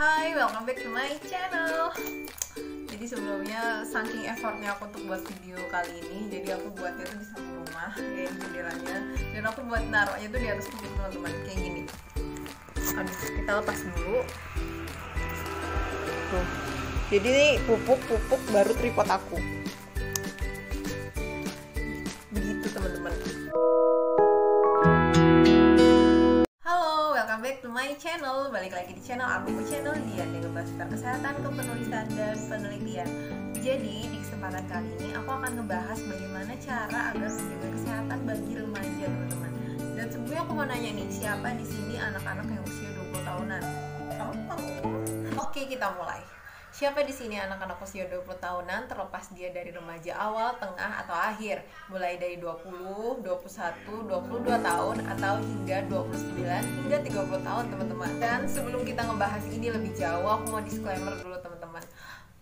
Hai, welcome back to my channel. Jadi sebelumnya saking effortnya aku untuk buat video kali ini, jadi aku buatnya tuh di samping rumah, ya di jendelanya, dan aku buat naruhnya tuh di atas pupuk teman-teman, kayak gini. Aduh, kita lepas dulu. Tuh. Jadi ini pupuk baru tripod aku. Begitu teman-teman. Welcome back to my channel. Balik lagi di channel aku, channel Dian yang ngebahas tentang kesehatan, kepenulisan, dan penelitian. Jadi di kesempatan kali ini aku akan ngebahas bagaimana cara agar menjaga kesehatan bagi remaja, teman-teman. Dan sebelumnya aku mau nanya nih, siapa di sini anak-anak yang usia 20 tahunan? Oke, kita mulai. Siapa di sini anak-anak usia 20 tahunan, terlepas dia dari remaja awal, tengah, atau akhir, mulai dari 20, 21, 22 tahun, atau hingga 29 hingga 30 tahun, teman-teman. Dan sebelum kita ngebahas ini lebih jauh, aku mau disclaimer dulu, teman-teman.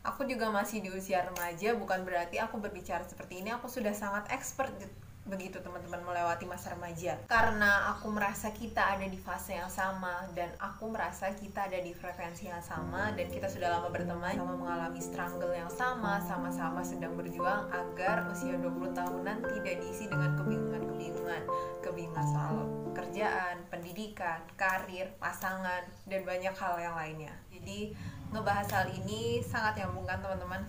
Aku juga masih di usia remaja, bukan berarti aku berbicara seperti ini aku sudah sangat expert begitu, teman-teman, melewati masa remaja. Karena aku merasa kita ada di fase yang sama, dan aku merasa kita ada di frekuensi yang sama, dan kita sudah lama berteman, sama mengalami struggle yang sama, sama-sama sedang berjuang agar usia 20 tahunan tidak diisi dengan kebingungan soal kerjaan, pendidikan, karir, pasangan, dan banyak hal yang lainnya. Jadi ngebahas hal ini sangat nyambung kan, teman-teman?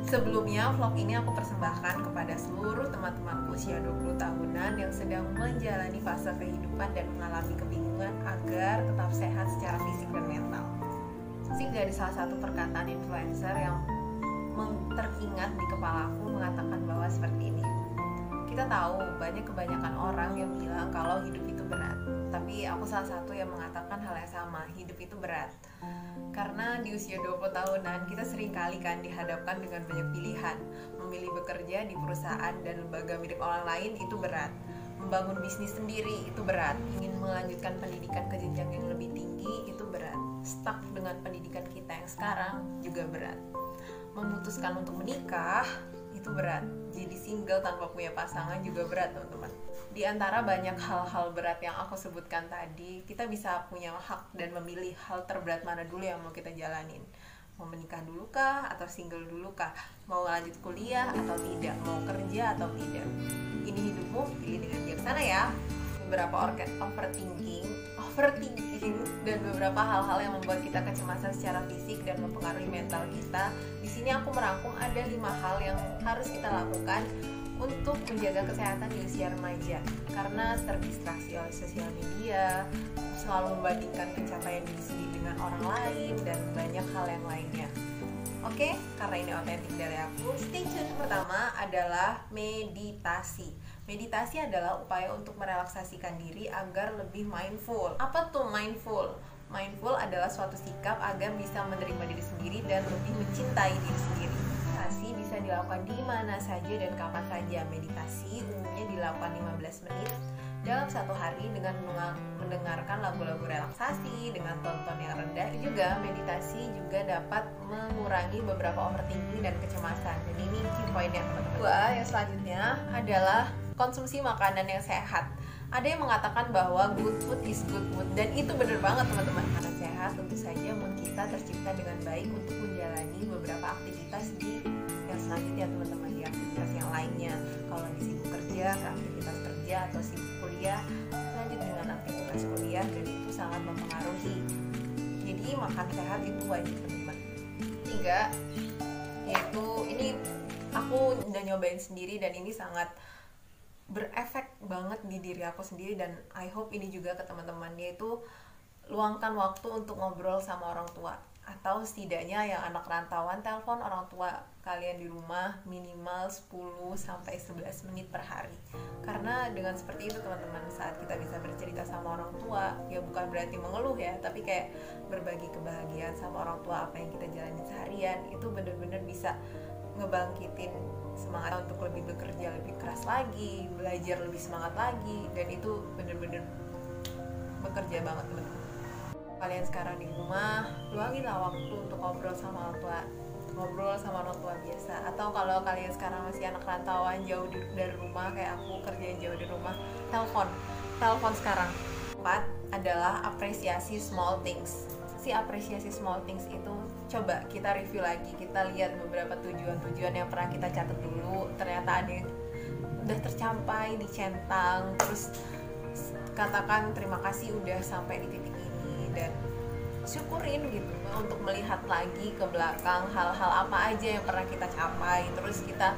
Sebelumnya, vlog ini aku persembahkan kepada seluruh teman-temanku usia 20 tahunan yang sedang menjalani fase kehidupan dan mengalami kebingungan agar tetap sehat secara fisik dan mental. Singkat dari salah satu perkataan influencer yang teringat di kepala aku mengatakan bahwa seperti ini. Kita tahu kebanyakan orang yang bilang kalau hidup itu berat, tapi aku salah satu yang mengatakan hal yang sama, hidup itu berat. Karena di usia 20 tahunan kita sering kali kan dihadapkan dengan banyak pilihan. Memilih bekerja di perusahaan dan lembaga milik orang lain itu berat. Membangun bisnis sendiri itu berat. Ingin melanjutkan pendidikan ke jenjang yang lebih tinggi itu berat. Stuck dengan pendidikan kita yang sekarang juga berat. Memutuskan untuk menikah itu berat. Jadi single tanpa punya pasangan juga berat, teman-teman. Di antara banyak hal-hal berat yang aku sebutkan tadi, kita bisa punya hak dan memilih hal terberat mana dulu yang mau kita jalanin. Mau menikah dulu kah atau single dulu kah? Mau lanjut kuliah atau tidak? Mau kerja atau tidak? Ini hidupmu, pilih dengan bijaksana ya. Beberapa overthinking dan beberapa hal-hal yang membuat kita kecemasan secara fisik dan mempengaruhi mental kita. Di sini aku merangkum ada 5 hal yang harus kita lakukan untuk menjaga kesehatan di usia remaja. Karena terdistraksi oleh sosial media, selalu membandingkan pencapaian diri sendiri dengan orang lain, dan banyak hal yang lainnya. Oke, karena ini otentik dari aku, stay tune. Pertama adalah meditasi. Meditasi adalah upaya untuk merelaksasikan diri agar lebih mindful. Apa tuh mindful? Mindful adalah suatu sikap agar bisa menerima diri sendiri dan lebih mencintai diri sendiri. Meditasi bisa dilakukan di mana saja dan kapan saja. Meditasi umumnya dilakukan 15 menit dalam satu hari dengan mendengarkan lagu-lagu relaksasi dengan tonton yang rendah. Juga meditasi juga dapat mengurangi beberapa overthinking dan kecemasan. Dan ini key point-nya, teman-teman. Kedua, yang selanjutnya adalah konsumsi makanan yang sehat. Ada yang mengatakan bahwa good food is good mood, dan itu benar banget, teman-teman. Karena sehat, tentu saja mood kita tercipta dengan baik untuk menjalani beberapa aktivitas di yang selanjutnya, teman-teman, di aktivitas yang lainnya. Kalau lagi sibuk kerja, ke aktivitas kerja, atau sibuk kuliah, lanjut dengan aktivitas kuliah, dan itu sangat mempengaruhi. Jadi makan sehat itu wajib, teman-teman. 3, yaitu ini aku udah nyobain sendiri dan ini sangat berefek banget di diri aku sendiri, dan I hope ini juga ke teman-teman, yaitu luangkan waktu untuk ngobrol sama orang tua, atau setidaknya yang anak rantauan, telepon orang tua kalian di rumah minimal 10-11 menit per hari. Karena dengan seperti itu, teman-teman, saat kita bisa bercerita sama orang tua, ya bukan berarti mengeluh ya, tapi kayak berbagi kebahagiaan sama orang tua, apa yang kita jalani seharian, itu bener-bener bisa ngebangkitin semangat untuk lebih bekerja lebih keras lagi, belajar lebih semangat lagi, dan itu bener-bener bekerja banget, teman-teman. Kalian sekarang di rumah, luanginlah waktu untuk ngobrol sama orang tua ngobrol sama orang tua biasa. Atau kalau kalian sekarang masih anak rantauan jauh dari rumah kayak aku kerja jauh dari rumah, telepon sekarang. Keempat adalah apresiasi small things. Si apresiasi small things itu coba kita review lagi, kita lihat beberapa tujuan-tujuan yang pernah kita catat dulu, ternyata ada yang udah tercapai, dicentang, terus katakan terima kasih udah sampai di titik ini, dan syukurin gitu untuk melihat lagi ke belakang hal-hal apa aja yang pernah kita capai, terus kita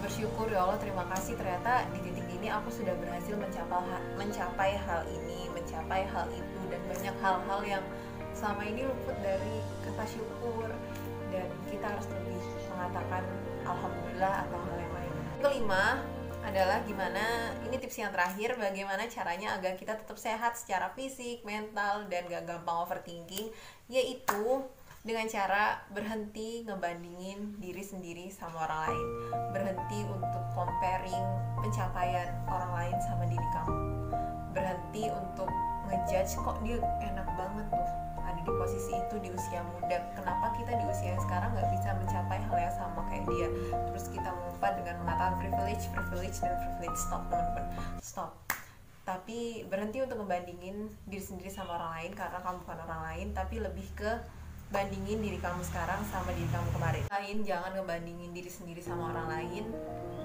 bersyukur, ya Allah terima kasih ternyata di titik ini aku sudah berhasil mencapai hal ini, mencapai hal itu, dan banyak hal-hal yang selama ini luput dari kata syukur, dan kita harus lebih mengatakan alhamdulillah atau hal yang lain. Kelima adalah gimana, ini tips yang terakhir, bagaimana caranya agar kita tetap sehat secara fisik, mental, dan gak gampang overthinking, yaitu dengan cara berhenti ngebandingin diri sendiri sama orang lain, berhenti untuk comparing pencapaian orang lain sama diri kamu, berhenti untuk ngejudge kok dia enak banget tuh ada di posisi itu di usia muda, kenapa kita di usia yang sekarang nggak bisa mencapai hal yang sama kayak dia, terus kita mengumpat dengan mengatakan privilege dan privilege. Stop teman-teman, stop. Tapi berhenti untuk ngebandingin diri sendiri sama orang lain, karena kamu bukan orang lain, tapi lebih ke bandingin diri kamu sekarang sama diri kamu kemarin. Jangan ngebandingin diri sendiri sama orang lain,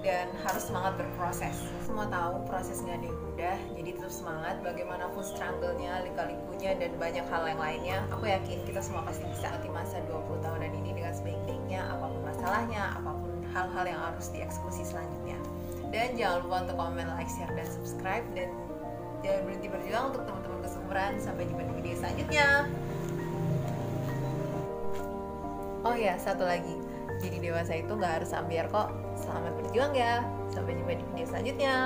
dan harus semangat berproses. Semua tahu proses gak ada yang mudah, jadi tetap semangat. Bagaimanapun struggle-nya, lika-likunya, dan banyak hal yang lainnya, aku yakin kita semua pasti bisa di masa 20 tahunan ini dengan sebaik-baiknya, apapun masalahnya, apapun hal-hal yang harus dieksekusi selanjutnya. Dan jangan lupa untuk komen, like, share, dan subscribe, dan jangan berhenti berjuang untuk teman-teman keseumuran. Sampai jumpa di video selanjutnya. Oh ya, satu lagi, jadi dewasa itu gak harus ambiar kok. Selamat berjuang ya. Sampai jumpa di video selanjutnya.